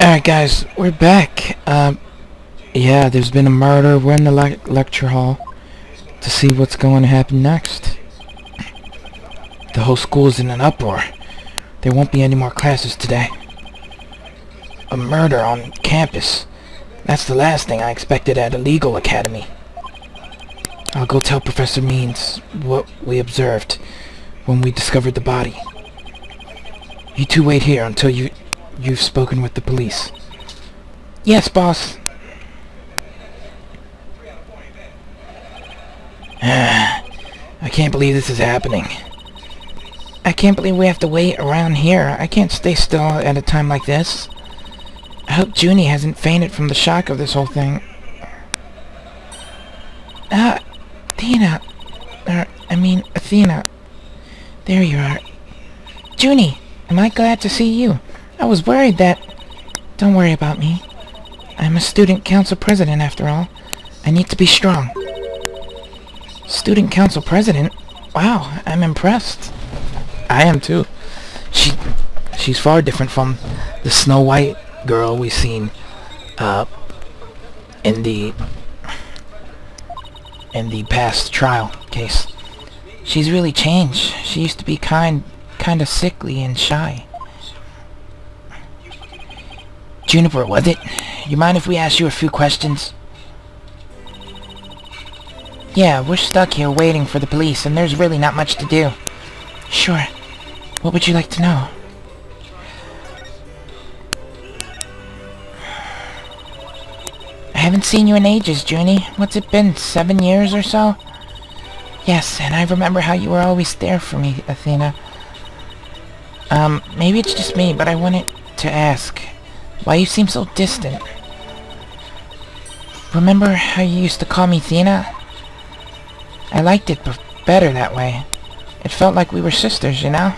Alright guys, we're back. Yeah, there's been a murder. We're in the lecture hall to see what's going to happen next. The whole school's in an uproar. There won't be any more classes today. A murder on campus. That's the last thing I expected at a legal academy. I'll go tell Professor Means what we observed when we discovered the body. You two wait here until you've spoken with the police. Yes, boss. I can't believe this is happening. I can't believe we have to wait around here. I can't stay still at a time like this. I hope Junie hasn't fainted from the shock of this whole thing. Thena. Athena. There you are. Junie, am I glad to see you? I was worried that... Don't worry about me. I'm a student council president after all. I need to be strong. Student council president? Wow, I'm impressed. I am too. She's far different from the Snow White girl we've seen in the past trial case. She's really changed. She used to be kind of sickly and shy. Juniper, was it? You mind if we ask you a few questions? Yeah, we're stuck here waiting for the police, and there's really not much to do. Sure. What would you like to know? I haven't seen you in ages, Junie. What's it been, 7 years or so? Yes, and I remember how you were always there for me, Athena. Maybe it's just me, but I wanted to ask, why you seem so distant? Remember how you used to call me Thena? I liked it better that way. It felt like we were sisters, you know?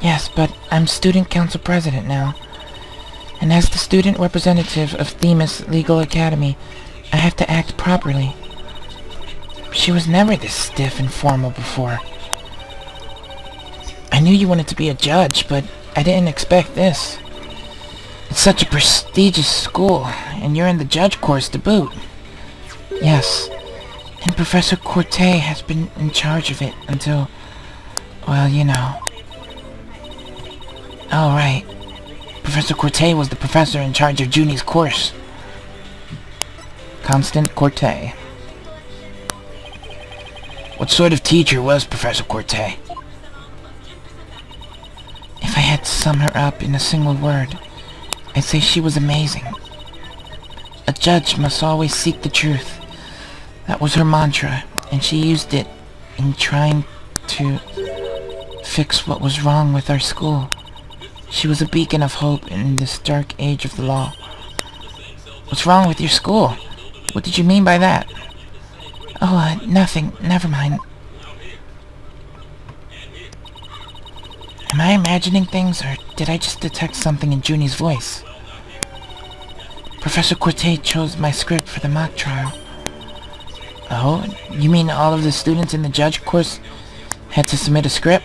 Yes, but I'm student council president now. And as the student representative of Themis Legal Academy, I have to act properly. She was never this stiff and formal before. I knew you wanted to be a judge, but I didn't expect this. It's such a prestigious school, and you're in the judge course to boot. Yes, and Professor Corte has been in charge of it until, well, you know. Oh, right. Professor Corte was the professor in charge of Junie's course. Constant Corte. What sort of teacher was Professor Corte? If I had to sum her up in a single word, I'd say she was amazing. A judge must always seek the truth. That was her mantra, and she used it in trying to fix what was wrong with our school. She was a beacon of hope in this dark age of the law. What's wrong with your school? What did you mean by that? Oh, nothing. Never mind. Am I imagining things, or did I just detect something in Junie's voice? Professor Corte chose my script for the mock trial. Oh, you mean all of the students in the judge course had to submit a script?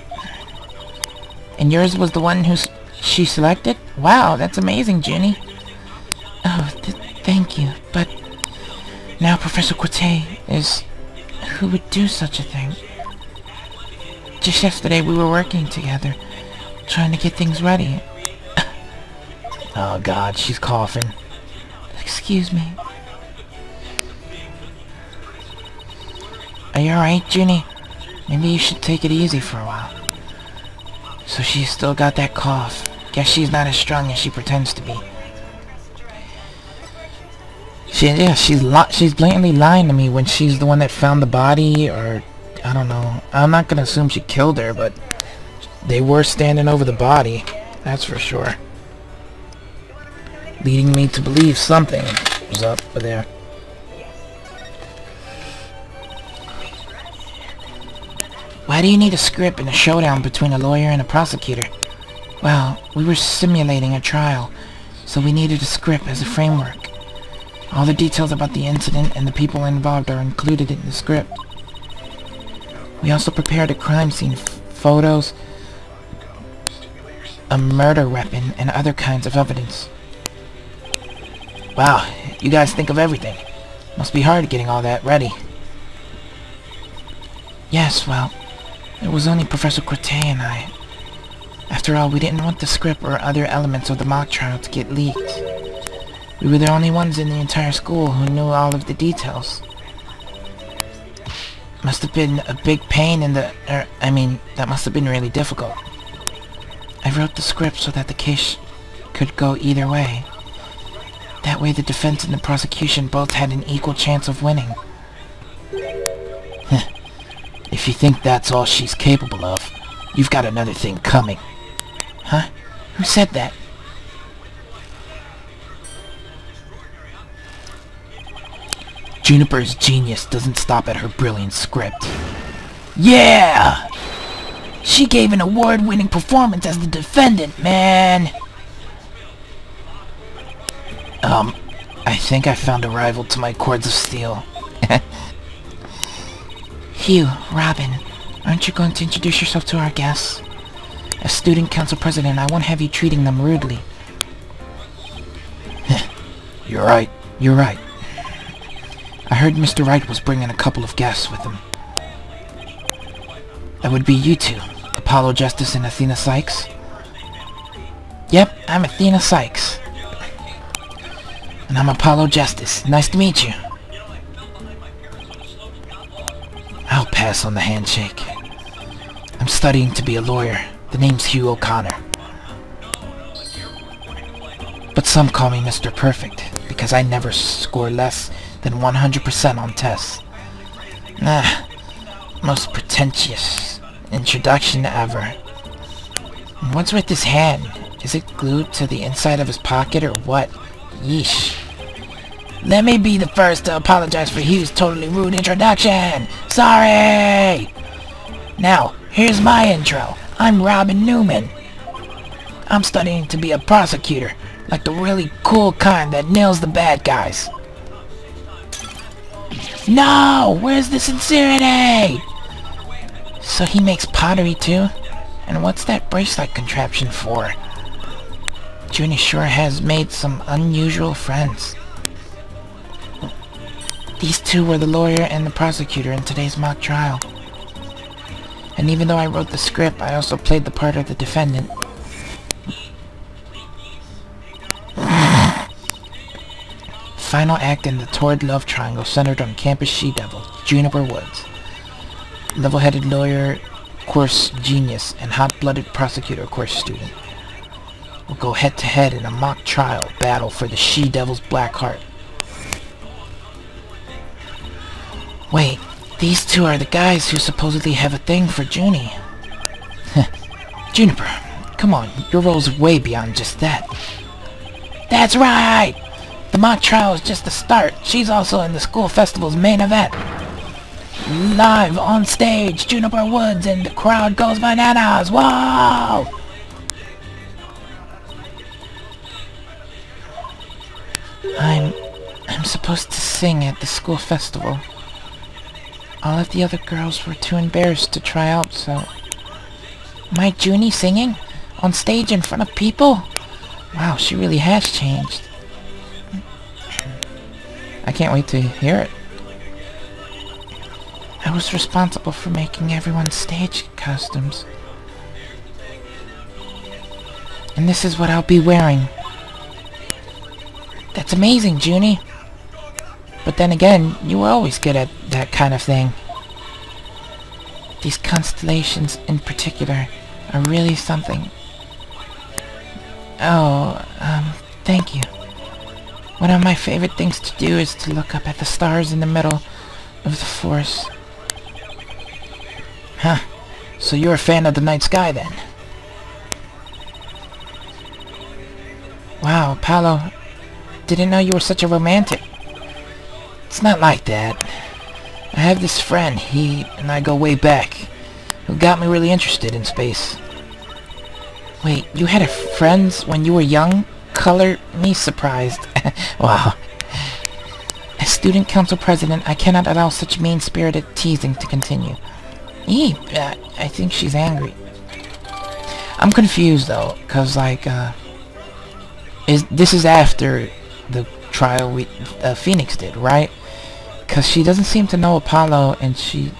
And yours was the one she selected? Wow, that's amazing, Junie. Oh, thank you, but now Professor Corte is... Who would do such a thing? Just yesterday we were working together, trying to get things ready. Oh God, she's coughing. Excuse me. Are you alright, Junie? Maybe you should take it easy for a while. So she's still got that cough. Guess she's not as strong as she pretends to be. She's blatantly lying to me when she's the one that found the body, or... I don't know. I'm not gonna assume she killed her, but... They were standing over the body. That's for sure. Leading me to believe something was up there. Why do you need a script in a showdown between a lawyer and a prosecutor? Well, we were simulating a trial, so we needed a script as a framework. All the details about the incident and the people involved are included in the script. We also prepared a crime scene, photos, a murder weapon, and other kinds of evidence. Wow, you guys think of everything. Must be hard getting all that ready. Yes, well, it was only Professor Cortez and I. After all, we didn't want the script or other elements of the mock trial to get leaked. We were the only ones in the entire school who knew all of the details. Must have been a big pain in the... that must have been really difficult. I wrote the script so that the case could go either way. That way the defense and the prosecution both had an equal chance of winning. If you think that's all she's capable of, you've got another thing coming. Huh? Who said that? Juniper's genius doesn't stop at her brilliant script. Yeah! She gave an award-winning performance as the defendant, man! I think I found a rival to my cords of steel. Hugh, Robin, aren't you going to introduce yourself to our guests? As student council president, I won't have you treating them rudely. You're right. I heard Mr. Wright was bringing a couple of guests with him. That would be you two, Apollo Justice and Athena Sykes. Yep, I'm Athena Sykes. And I'm Apollo Justice. Nice to meet you. I'll pass on the handshake. I'm studying to be a lawyer. The name's Hugh O'Connor. But some call me Mr. Perfect, because I never score less than 100% on tests. Most pretentious introduction ever. And what's with his hand? Is it glued to the inside of his pocket or what? Yeesh. Let me be the first to apologize for Hugh's totally rude introduction. Sorry! Now, here's my intro. I'm Robin Newman. I'm studying to be a prosecutor, like the really cool kind that nails the bad guys. No! Where's the sincerity? So he makes pottery too? And what's that bracelet contraption for? Junie sure has made some unusual friends. These two were the lawyer and the prosecutor in today's mock trial. And even though I wrote the script, I also played the part of the defendant. Final act in the torrid love triangle centered on campus she-devil, Juniper Woods. Level-headed lawyer, course genius, and hot-blooded prosecutor, course student. Will go head-to-head in a mock trial battle for the she-devil's black heart. Wait, these two are the guys who supposedly have a thing for Junie. Juniper, come on, your role's way beyond just that. That's right! The mock trial is just the start. She's also in the school festival's main event. Live on stage, Juniper Woods, and the crowd goes bananas. Whoa! I'm supposed to sing at the school festival. All of the other girls were too embarrassed to try out, so... My Junie singing? On stage in front of people? Wow, she really has changed. I can't wait to hear it. I was responsible for making everyone's stage costumes. And this is what I'll be wearing. That's amazing, Junie. But then again, you were always good at that kind of thing. These constellations in particular are really something. Oh, thank you. One of my favorite things to do is to look up at the stars in the middle of the forest. Huh. So you're a fan of the night sky then? Wow, Paolo. Didn't know you were such a romantic. It's not like that. I have this friend, he and I go way back, who got me really interested in space. Wait, you had a friend when you were young? Color me surprised. Wow. As student council president, I cannot allow such mean-spirited teasing to continue. I think she's angry. I'm confused though, cause like, this is after the trial Phoenix did, right? Because she doesn't seem to know Apollo, and she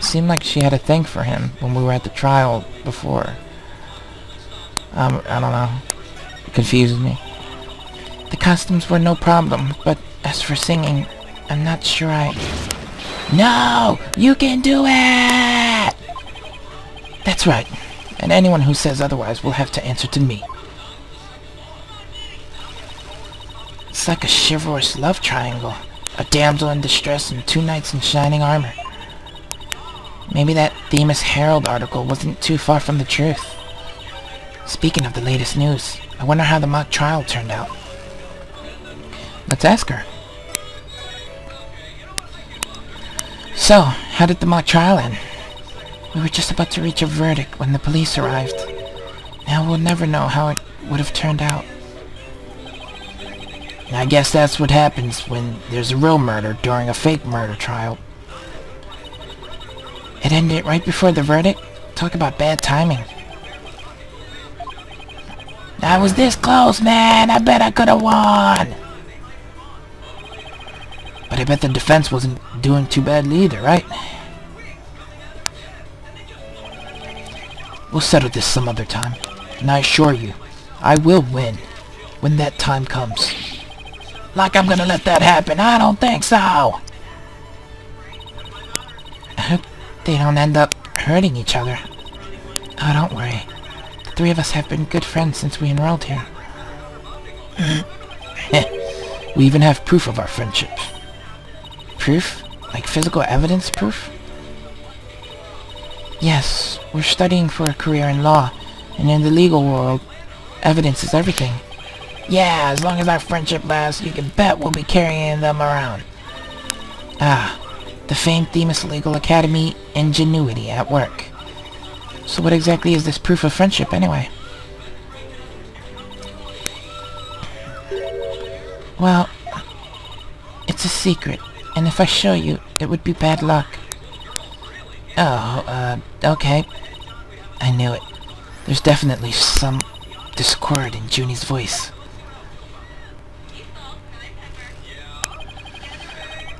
seemed like she had a thing for him when we were at the trial before. I don't know. It confuses me. The costumes were no problem, but as for singing, I'm not sure I... No! You can do it! That's right. And anyone who says otherwise will have to answer to me. It's like a chivalrous love triangle. A damsel in distress and two knights in shining armor. Maybe that Themis Herald article wasn't too far from the truth. Speaking of the latest news, I wonder how the mock trial turned out. Let's ask her. So, how did the mock trial end? We were just about to reach a verdict when the police arrived. Now we'll never know how it would have turned out. I guess that's what happens when there's a real murder during a fake murder trial. It ended right before the verdict? Talk about bad timing. I was this close, man! I bet I could have won! But I bet the defense wasn't doing too badly either, right? We'll settle this some other time. And I assure you, I will win when that time comes. Like I'm gonna let that happen. I don't think so! I hope they don't end up hurting each other. Oh, don't worry. The three of us have been good friends since we enrolled here. We even have proof of our friendship. Proof? Like physical evidence proof? Yes, we're studying for a career in law, and in the legal world, evidence is everything. Yeah, as long as our friendship lasts, you can bet we'll be carrying them around. Ah, the famed Themis Legal Academy ingenuity at work. So what exactly is this proof of friendship, anyway? Well, it's a secret, and if I show you, it would be bad luck. Oh, okay. I knew it. There's definitely some discord in Junie's voice.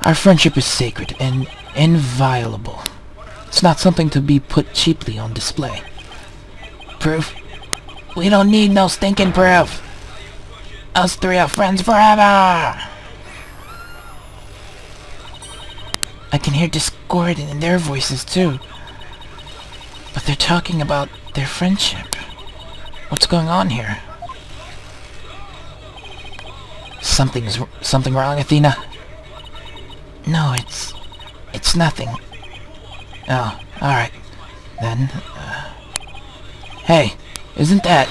Our friendship is sacred and inviolable. It's not something to be put cheaply on display. Proof? We don't need no stinking proof. Us three are friends forever! I can hear discord in their voices too. But they're talking about their friendship. What's going on here? Something wrong, Athena? No, it's nothing. Oh, alright. Then, Hey, isn't that...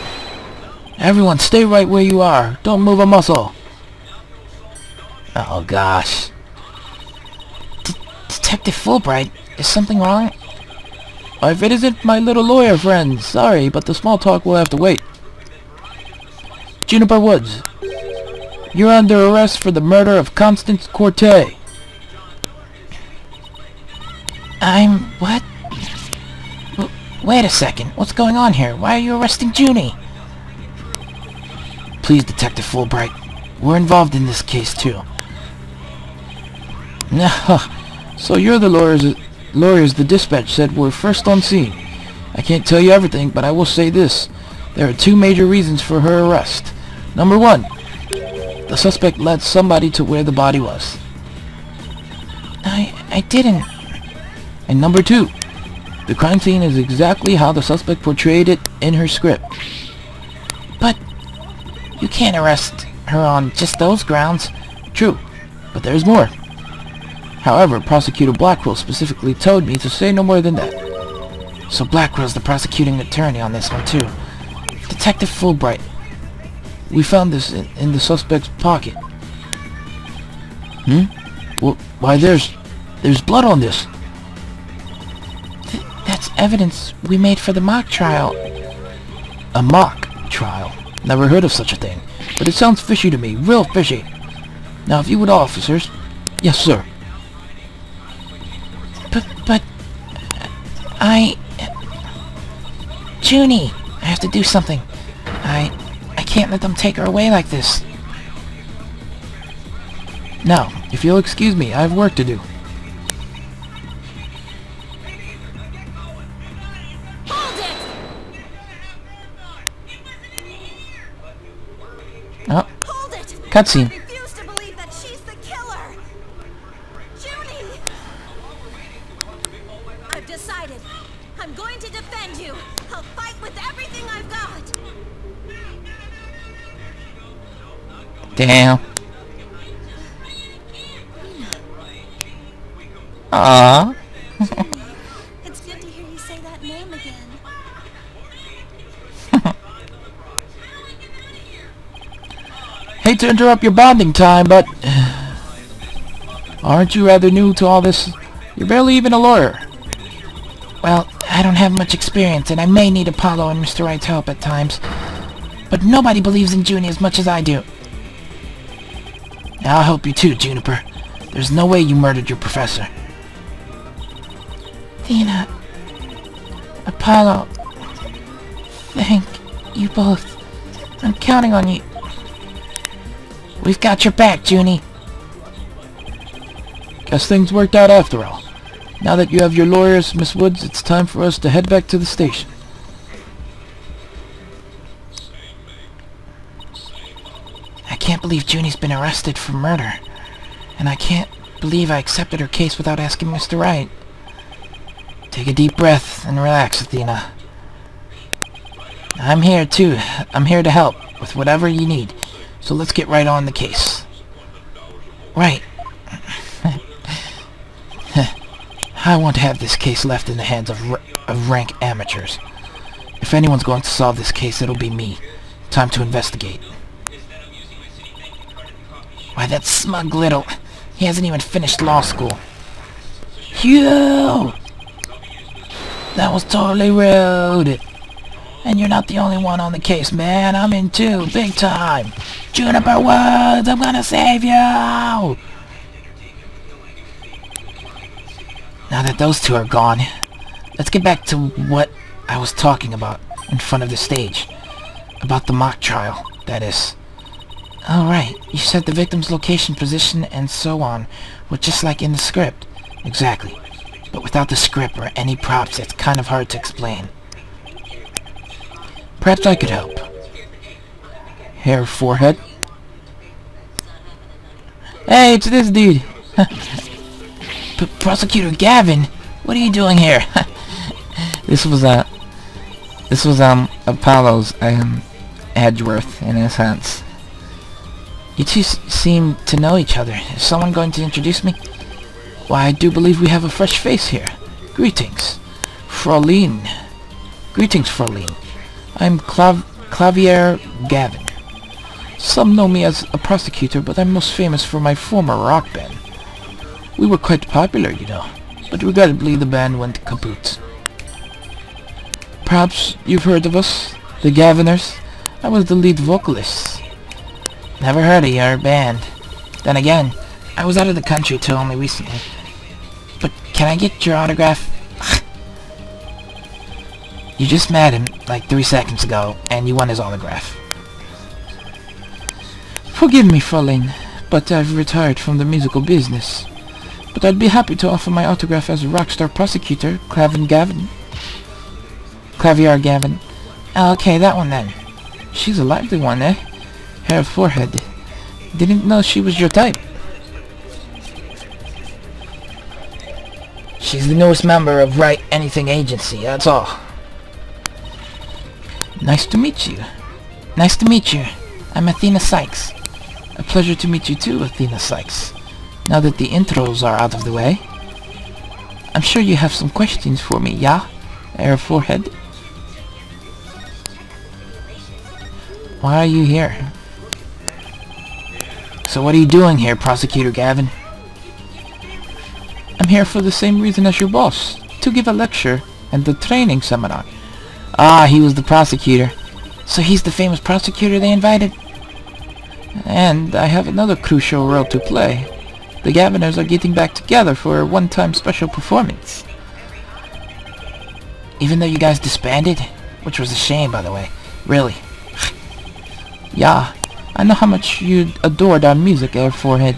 Everyone stay right where you are. Don't move a muscle. Oh, gosh. Detective Fulbright, is something wrong? If it isn't my little lawyer friend, sorry, but the small talk will have to wait. Juniper Woods, you're under arrest for the murder of Constance Corte. What? Wait a second, what's going on here? Why are you arresting Junie? Please, Detective Fulbright, we're involved in this case too. So you're the lawyers the dispatch said were first on scene. I can't tell you everything, but I will say this. There are two major reasons for her arrest. Number one, the suspect led somebody to where the body was. I didn't. And number two, the crime scene is exactly how the suspect portrayed it in her script. But you can't arrest her on just those grounds. True, but there's more. However, Prosecutor Blackwell specifically told me to say no more than that. So Blackwell's the prosecuting attorney on this one too. Detective Fulbright, we found this in the suspect's pocket. Well, why there's blood on this. That's evidence we made for the mock trial. A mock trial? Never heard of such a thing. But it sounds fishy to me, real fishy. Now if you would, officers. Yes, sir. But... Junie! I have to do something. I can't let them take her away like this. Now, if you'll excuse me, I have work to do. Hold it! Oh, Hold it! cutscene. I refuse to believe that she's the killer! Junie! I've decided. I'm going to defend you. I'll fight with everything I've got. Damn. Aww. It's good to hear you say that name again. Hate to interrupt your bonding time, but... aren't you rather new to all this? You're barely even a lawyer. Well, I don't have much experience, and I may need Apollo and Mr. Wright's help at times. But nobody believes in Junie as much as I do. I'll help you too, Juniper. There's no way you murdered your professor. Thena... Apollo... Thank you both. I'm counting on you. We've got your back, Junie. Guess things worked out after all. Now that you have your lawyers, Miss Woods, it's time for us to head back to the station. I can't believe Junie's been arrested for murder. And I can't believe I accepted her case without asking Mr. Wright. Take a deep breath and relax, Athena. I'm here too. I'm here to help with whatever you need. So let's get right on the case. Right. I want to have this case left in the hands of rank amateurs. If anyone's going to solve this case, it'll be me. Time to investigate. Why, that smug little... He hasn't even finished law school. Phew! That was totally rude. And you're not the only one on the case, man. I'm in too, big time. Juniper Woods, I'm gonna save you! Now that those two are gone, let's get back to what I was talking about in front of the stage. About the mock trial, that is. Alright, you said the victim's location, position, and so on were just like in the script. Exactly. But without the script or any props, it's kind of hard to explain. Perhaps I could help. Hair, forehead. Hey, it's this dude. Prosecutor Gavin, what are you doing here? This was Apollo's Edgeworth in a sense. You two seem to know each other. Is someone going to introduce me? Why, I do believe we have a fresh face here. Greetings, Fraulein. Greetings, Fraulein. I'm Clavier Gavin. Some know me as a prosecutor, but I'm most famous for my former rock band. We were quite popular, you know, but regrettably the band went kaput. Perhaps you've heard of us, the Gaviners? I was the lead vocalist. Never heard of your band. Then again, I was out of the country till only recently. But can I get your autograph? You just met him like 3 seconds ago, and you won his autograph. Forgive me, Fraulein, but I've retired from the musical business. But I'd be happy to offer my autograph as a rockstar prosecutor, Clavier Gavin. Okay, that one then. She's a lively one, eh? Hair, forehead. Didn't know she was your type. She's the newest member of Write Anything Agency, that's all. Nice to meet you. Nice to meet you. I'm Athena Sykes. A pleasure to meet you too, Athena Sykes. Now that the intros are out of the way, I'm sure you have some questions for me, yeah? Hair, forehead. Why are you here? So what are you doing here, Prosecutor Gavin? I'm here for the same reason as your boss, to give a lecture and the training seminar. Ah, he was the prosecutor. So he's the famous prosecutor they invited? And I have another crucial role to play. The Gaviners are getting back together for a one-time special performance. Even though you guys disbanded? Which was a shame, by the way. Really. Yeah, I know how much you adored our music, Air Forehead.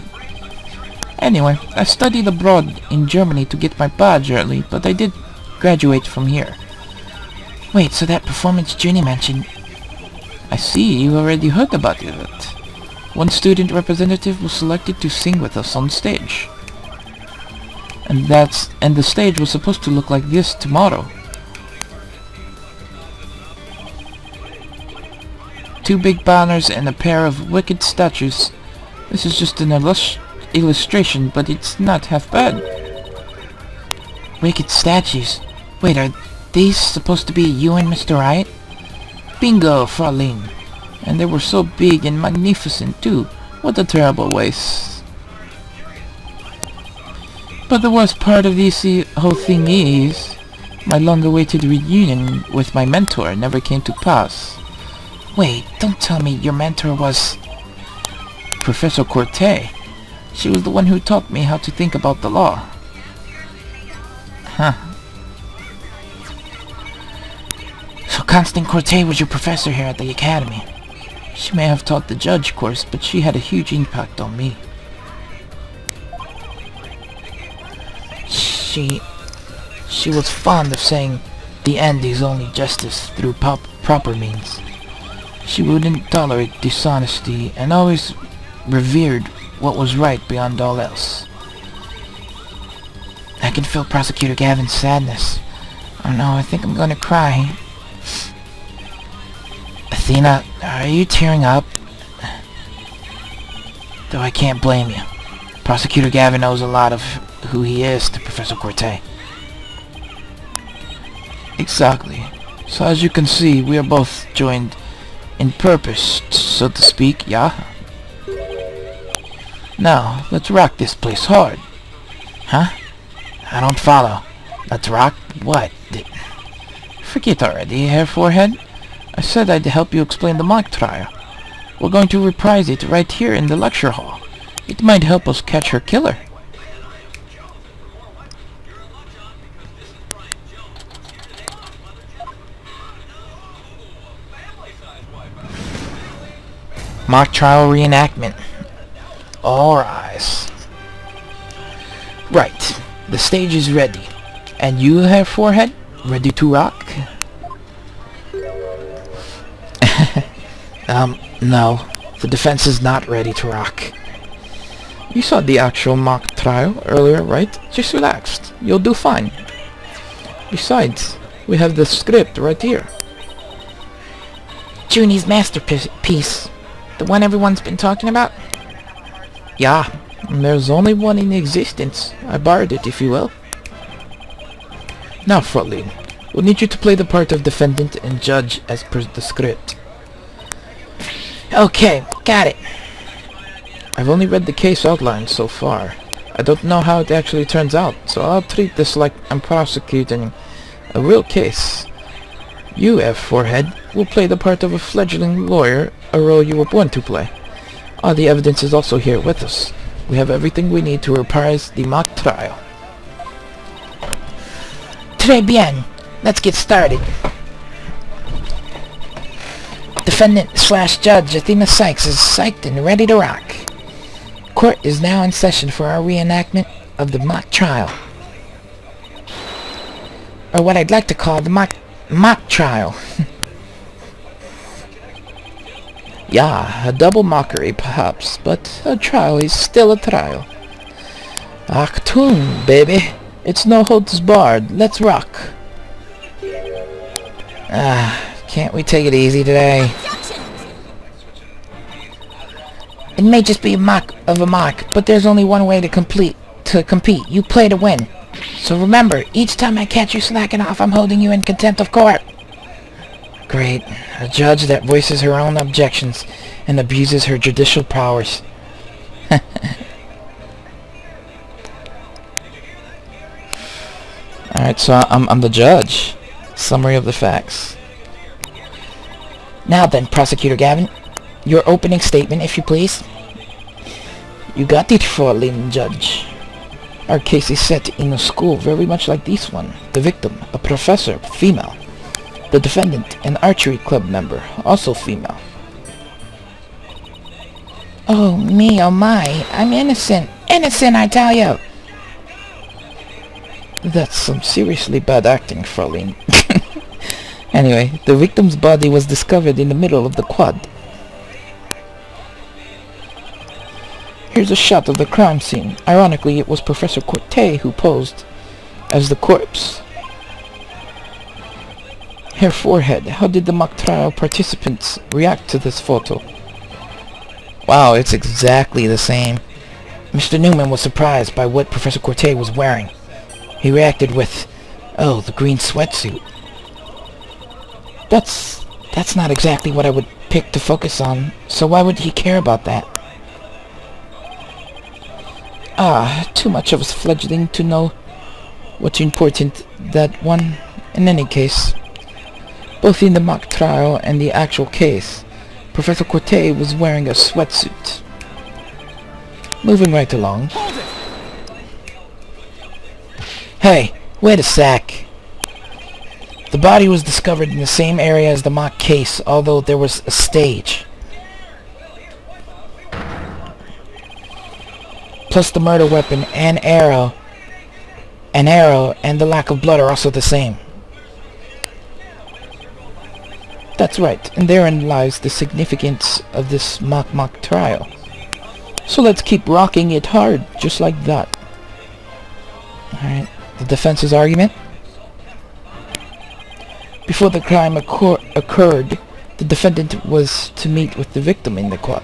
Anyway, I studied abroad in Germany to get my badge early, but I did graduate from here. Wait, so that performance Junie mentioned... I see, you already heard about it. One student representative was selected to sing with us on stage. And the stage was supposed to look like this tomorrow. 2 big banners and a pair of wicked statues. This is just an illustration, but it's not half bad. Wicked statues? Wait, are these supposed to be you and Mr. Wright? Bingo, Fraulein. And they were so big and magnificent too. What a terrible waste. But the worst part of this whole thing is, my long-awaited reunion with my mentor never came to pass. Wait, don't tell me your mentor was... Professor Corte. She was the one who taught me how to think about the law. Huh. So Constance Corte was your professor here at the academy. She may have taught the judge course, but she had a huge impact on me. She was fond of saying, the end is only justice through proper means. She wouldn't tolerate dishonesty and always revered what was right beyond all else. I can feel Prosecutor Gavin's sadness. Oh no, I think I'm gonna cry. Athena, are you tearing up? Though I can't blame you. Prosecutor Gavin knows a lot of who he is to Professor Corte. Exactly. So as you can see, we are both joined in purpose, so to speak, yeah? Now, let's rock this place hard. Huh? I don't follow. Let's rock what? Forget already, Herr Forehead. I said I'd help you explain the mock trial. We're going to reprise it right here in the lecture hall. It might help us catch her killer. Mock trial reenactment. All rise. Right. The stage is ready. And you, Herr Forehead? Ready to rock? No. The defense is not ready to rock. You saw the actual mock trial earlier, right? Just relax. You'll do fine. Besides, we have the script right here. Junie's masterpiece. The one everyone's been talking about? Yeah, there's only one in existence. I borrowed it, if you will. Now, Fraulein, we'll need you to play the part of defendant and judge as per the script. Okay, got it. I've only read the case outline so far. I don't know how it actually turns out, so I'll treat this like I'm prosecuting a real case. You, F. Forehead, will play the part of a fledgling lawyer, a role you were born to play. All the evidence is also here with us. We have everything we need to reprise the mock trial. Très bien. Let's get started. Defendant/Judge Athena Sykes is psyched and ready to rock. Court is now in session for our reenactment of the mock trial. Or what I'd like to call the mock trial. Yeah, a double mockery perhaps, but a trial is still a trial. Achtung, baby. It's no holds barred. Let's rock. Can't we take it easy today? It may just be a mock of a mock, but there's only one way to compete. You play to win. So remember, each time I catch you slacking off, I'm holding you in contempt of court. Great. A judge that voices her own objections and abuses her judicial powers. Alright, so I'm the judge. Summary of the facts. Now then, Prosecutor Gavin, your opening statement, if you please. You got it, Fraulein Judge. Our case is set in a school very much like this one. The victim, a professor, female. The defendant, an archery club member, also female. Oh me, oh my, I'm innocent. innocent, I tell you! That's some seriously bad acting, Fraulein. Anyway, the victim's body was discovered in the middle of the quad. Here's a shot of the crime scene. Ironically, it was Professor Corte who posed as the corpse. Herr Forehead, how did the mock trial participants react to this photo? Wow, it's exactly the same. Mr. Newman was surprised by what Professor Corte was wearing. He reacted with, "Oh, the green sweatsuit." That's not exactly what I would pick to focus on, so why would he care about that? Too much of a fledgling to know what's important, that one. In any case, both in the mock trial and the actual case, Professor Corte was wearing a sweatsuit. Moving right along. Hey, wait a sec. The body was discovered in the same area as the mock case, although there was a stage. Plus the murder weapon and arrow and the lack of blood are also the same. That's right, and therein lies the significance of this mock trial. So let's keep rocking it hard, just like that. Alright, the defense's argument. Before the crime occurred, the defendant was to meet with the victim in the quad.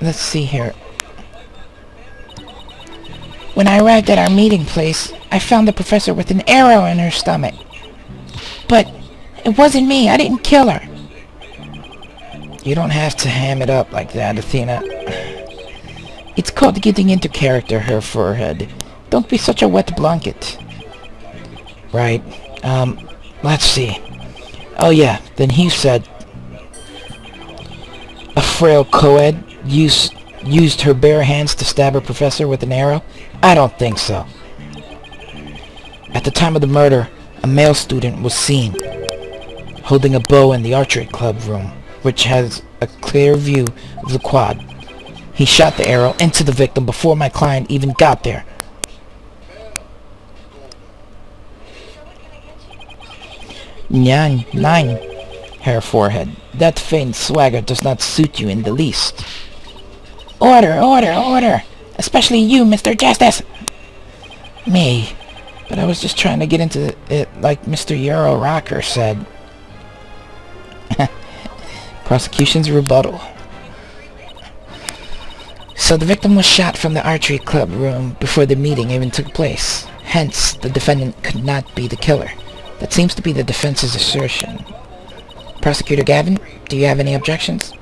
Let's see here. When I arrived at our meeting place, I found the professor with an arrow in her stomach. But it wasn't me. I didn't kill her. You don't have to ham it up like that, Athena. It's called getting into character, Herr Forehead. Don't be such a wet blanket. Right. Let's see. Oh yeah, then he said a frail co-ed used her bare hands to stab her professor with an arrow? I don't think so. At the time of the murder, a male student was seen holding a bow in the archery club room, which has a clear view of the quad. He shot the arrow into the victim before my client even got there. Nine, Herr Forehead. That faint swagger does not suit you in the least. Order! Especially you, Mr. Justice! Me. But I was just trying to get into it like Mr. Euro Rocker said. Prosecution's rebuttal. So the victim was shot from the archery club room before the meeting even took place. Hence, the defendant could not be the killer. That seems to be the defense's assertion. Prosecutor Gavin, do you have any objections?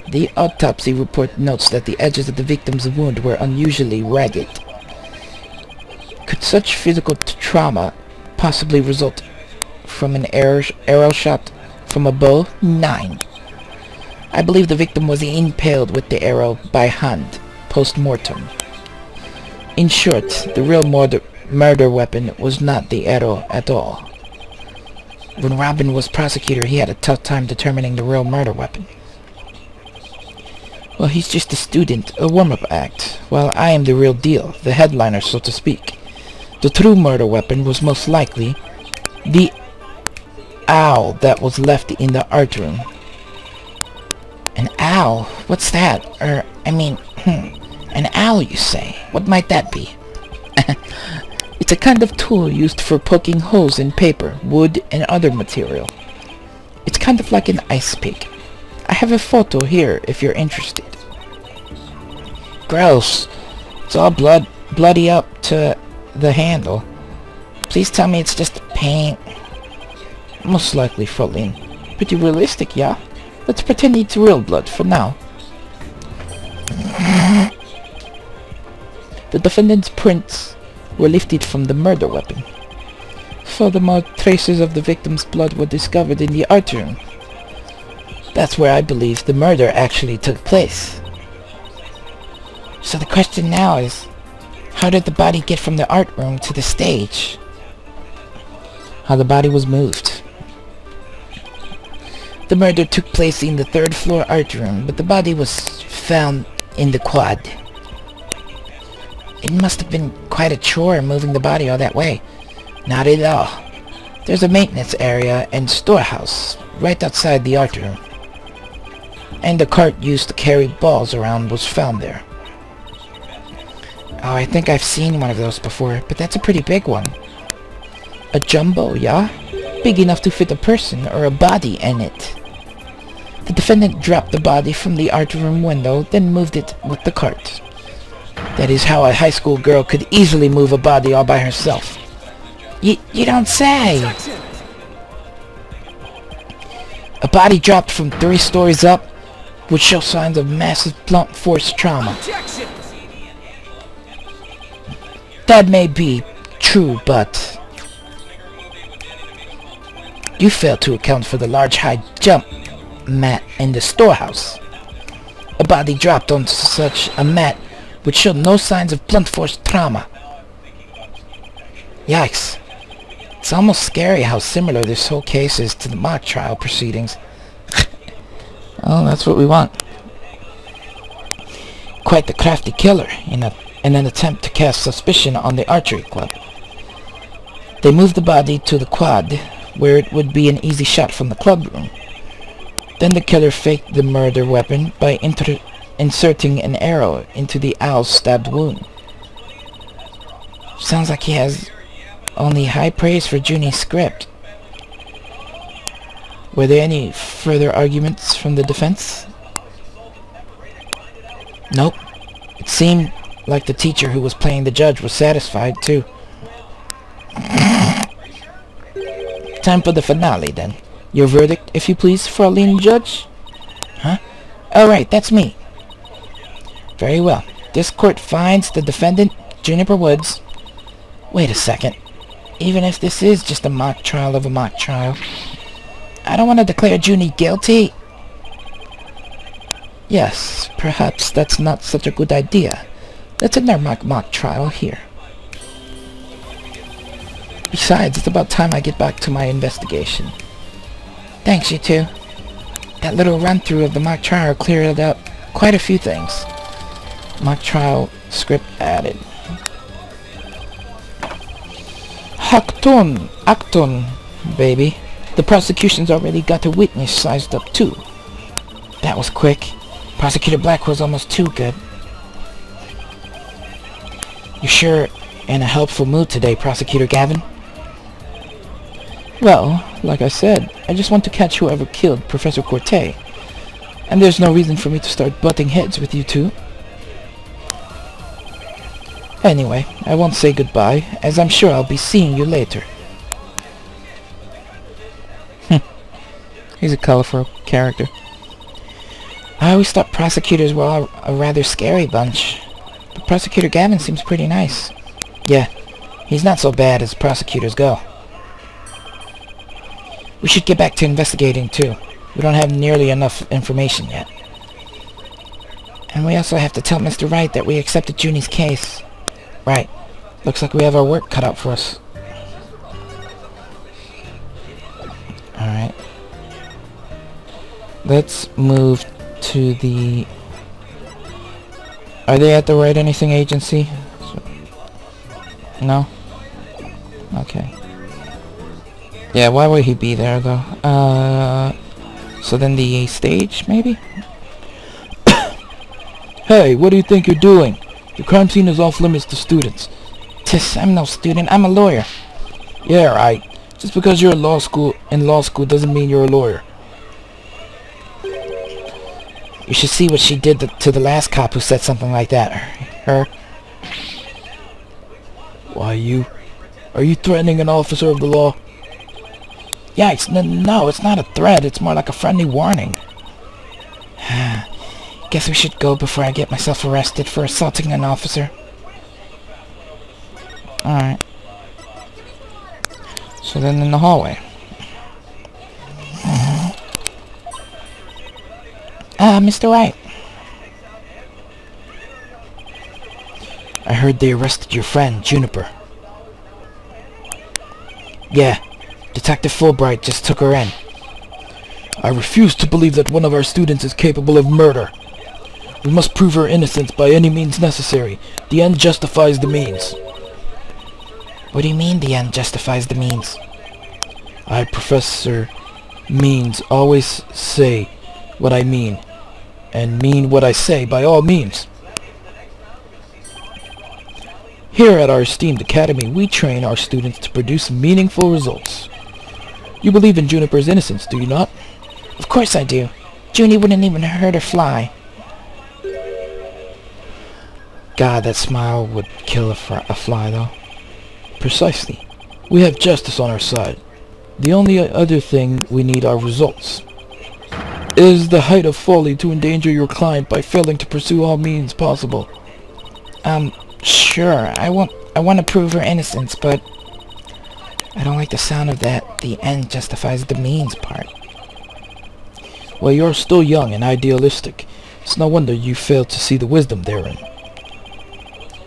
The autopsy report notes that the edges of the victim's wound were unusually ragged. Could such physical trauma possibly result from an arrow shot from a bow? 9. I believe the victim was impaled with the arrow by hand, post-mortem. In short, the real murder weapon was not the arrow at all. When Robin was prosecutor, he had a tough time determining the real murder weapon. Well, he's just a student, a warm-up act, while I am the real deal, the headliner, so to speak. The true murder weapon was most likely the owl that was left in the art room. An owl? What's that? An owl, you say? What might that be? It's a kind of tool used for poking holes in paper, wood, and other material. It's kind of like an ice pick. I have a photo here if you're interested. Gross. It's all bloody up to the handle. Please tell me it's just paint. Most likely, Fraulein. Pretty realistic, yeah? Let's pretend it's real blood for now. The defendant's prints were lifted from the murder weapon. Furthermore, traces of the victim's blood were discovered in the art room. That's where I believe the murder actually took place. So the question now is, how did the body get from the art room to the stage? How the body was moved. The murder took place in the third floor art room, but the body was found in the quad. It must have been quite a chore moving the body all that way. Not at all. There's a maintenance area and storehouse right outside the art room. And the cart used to carry balls around was found there. Oh, I think I've seen one of those before, but that's a pretty big one. A jumbo, yeah? Big enough to fit a person or a body in it. The defendant dropped the body from the art room window, then moved it with the cart. That is how a high school girl could easily move a body all by herself. You don't say! A body dropped from 3 stories up would show signs of massive blunt force trauma. That may be true, but you fail to account for the large high jump mat in the storehouse. A body dropped onto such a mat would show no signs of blunt force trauma. Yikes. It's almost scary how similar this whole case is to the mock trial proceedings. Oh, that's what we want. Quite the crafty killer in an attempt to cast suspicion on the archery club. They moved the body to the quad, where it would be an easy shot from the club room. Then the killer faked the murder weapon by inserting an arrow into the owl's stabbed wound. Sounds like he has only high praise for Junie's script. Were there any further arguments from the defense? Nope. It seemed like the teacher who was playing the judge was satisfied, too. Time for the finale, then. Your verdict, if you please, Fraulein Judge? Huh? Oh, right, that's me. Very well. This court finds the defendant, Juniper Woods. Wait a second. Even if this is just a mock trial of a mock trial, I don't want to declare Junie guilty. Yes, perhaps that's not such a good idea. Let's end our mock trial here. Besides, it's about time I get back to my investigation. Thanks, you two. That little run-through of the mock trial cleared up quite a few things. Mock trial script added. Acton, baby. The prosecution's already got a witness sized up too. That was quick. Prosecutor Black was almost too good. You're sure in a helpful mood today, Prosecutor Gavin? Well, like I said, I just want to catch whoever killed Professor Corte. And there's no reason for me to start butting heads with you two. Anyway, I won't say goodbye, as I'm sure I'll be seeing you later. He's a colorful character. I always thought prosecutors were a rather scary bunch. But Prosecutor Gavin seems pretty nice. Yeah, he's not so bad as prosecutors go. We should get back to investigating too. We don't have nearly enough information yet. And we also have to tell Mr. Wright that we accepted Junie's case. Right. Looks like we have our work cut out for us. Alright. Let's move to the... Are they at the Write Anything agency? No? Okay. Yeah, why would he be there, though? So then the stage, maybe? Hey, what do you think you're doing? The crime scene is off limits to students. Tiss, I'm no student, I'm a lawyer. Yeah, right. Just because you're in law school doesn't mean you're a lawyer. You should see what she did to the last cop who said something like that. Her. Why, you? Are you threatening an officer of the law? Yikes, no, it's not a threat. It's more like a friendly warning. Guess we should go before I get myself arrested for assaulting an officer. Alright. So then in the hallway. Mr. White. I heard they arrested your friend, Juniper. Yeah, Detective Fulbright just took her in. I refuse to believe that one of our students is capable of murder. We must prove her innocence by any means necessary. The end justifies the means. What do you mean the end justifies the means? I, Professor Means, always say what I mean, and mean what I say by all means. Here at our esteemed academy, we train our students to produce meaningful results. You believe in Juniper's innocence, do you not? Of course I do. Junie wouldn't even hurt her fly. God, that smile would kill a fly, though. Precisely. We have justice on our side. The only other thing we need are results. It is the height of folly to endanger your client by failing to pursue all means possible. Sure, I want to prove her innocence, but I don't like the sound of that the end justifies the means part. Well, you're still young and idealistic. It's no wonder you fail to see the wisdom therein.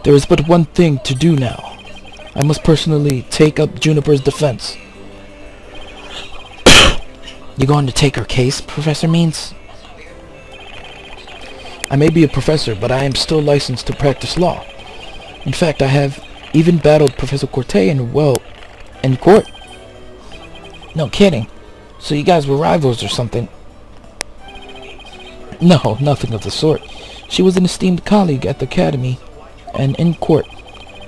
There is but one thing to do now. I must personally take up Juniper's defense. You going to take her case, Professor Means? I may be a professor, but I am still licensed to practice law. In fact, I have even battled Professor Corte in court. No kidding. So you guys were rivals or something? No, nothing of the sort. She was an esteemed colleague at the academy and in court.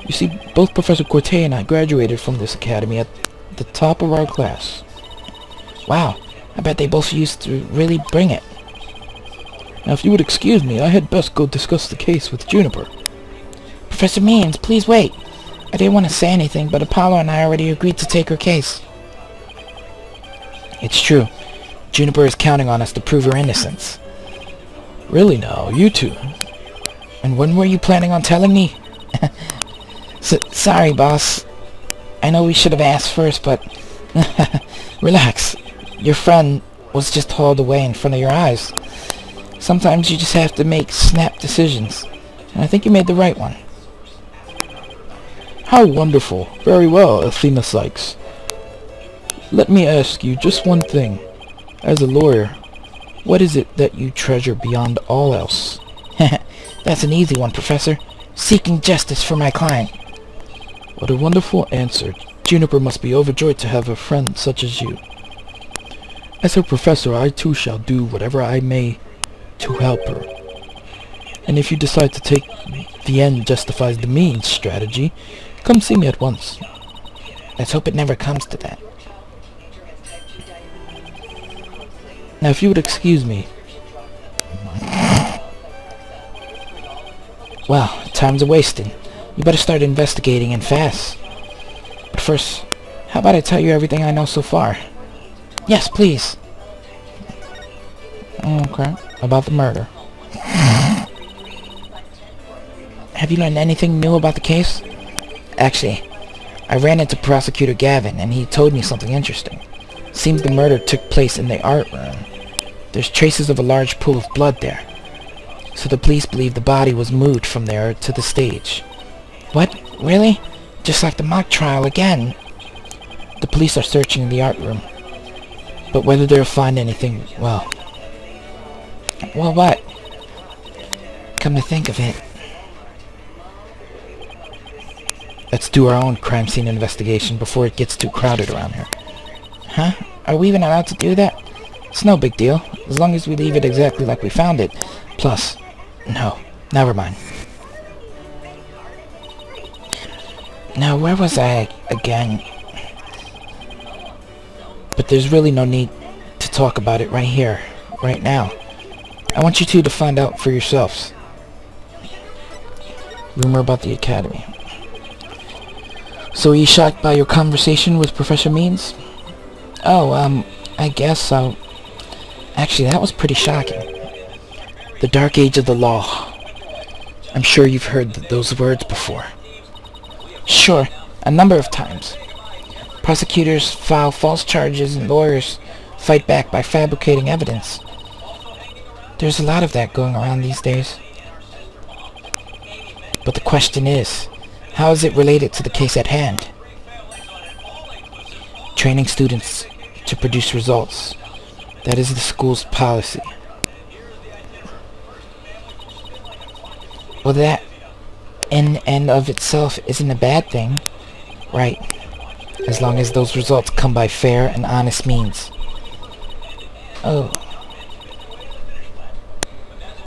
You see, both Professor Corte and I graduated from this academy at the top of our class. Wow, I bet they both used to really bring it. Now, if you would excuse me, I had best go discuss the case with Juniper. Professor Means, please wait. I didn't want to say anything, but Apollo and I already agreed to take her case. It's true. Juniper is counting on us to prove her innocence. Really now, you two? And when were you planning on telling me? Sorry, boss. I know we should have asked first, but... Relax. Your friend was just hauled away in front of your eyes. Sometimes you just have to make snap decisions. And I think you made the right one. How wonderful. Very well, Athena Sykes. Let me ask you just one thing. As a lawyer, what is it that you treasure beyond all else? That's an easy one, Professor. Seeking justice for my client. What a wonderful answer. Juniper must be overjoyed to have a friend such as you. As her professor, I too shall do whatever I may to help her. And if you decide to take the end justifies the means strategy, come see me at once. Let's hope it never comes to that. Now, if you would excuse me. Well, time's a-wasting. You better start investigating and fast. But first, how about I tell you everything I know so far? Yes, please. Okay, about the murder. Have you learned anything new about the case? Actually, I ran into Prosecutor Gavin, and he told me something interesting. Seems the murder took place in the art room. There's traces of a large pool of blood there. So the police believe the body was moved from there to the stage. What? Really? Just like the mock trial again. The police are searching the art room. But whether they'll find anything, well... Well, what? Come to think of it. Let's do our own crime scene investigation before it gets too crowded around here. Huh? Are we even allowed to do that? It's no big deal, as long as we leave it exactly like we found it. Plus, no, never mind. Now, where was I again? But there's really no need to talk about it right here, right now. I want you two to find out for yourselves. Rumor about the academy. So are you shocked by your conversation with Professor Means? Oh, I guess so. Actually, that was pretty shocking. The dark age of the law. I'm sure you've heard those words before. Sure, a number of times. Prosecutors file false charges and lawyers fight back by fabricating evidence. There's a lot of that going around these days. But the question is, how is it related to the case at hand? Training students to produce results. That is the school's policy. Well, that in and of itself isn't a bad thing, right? As long as those results come by fair and honest means. Oh,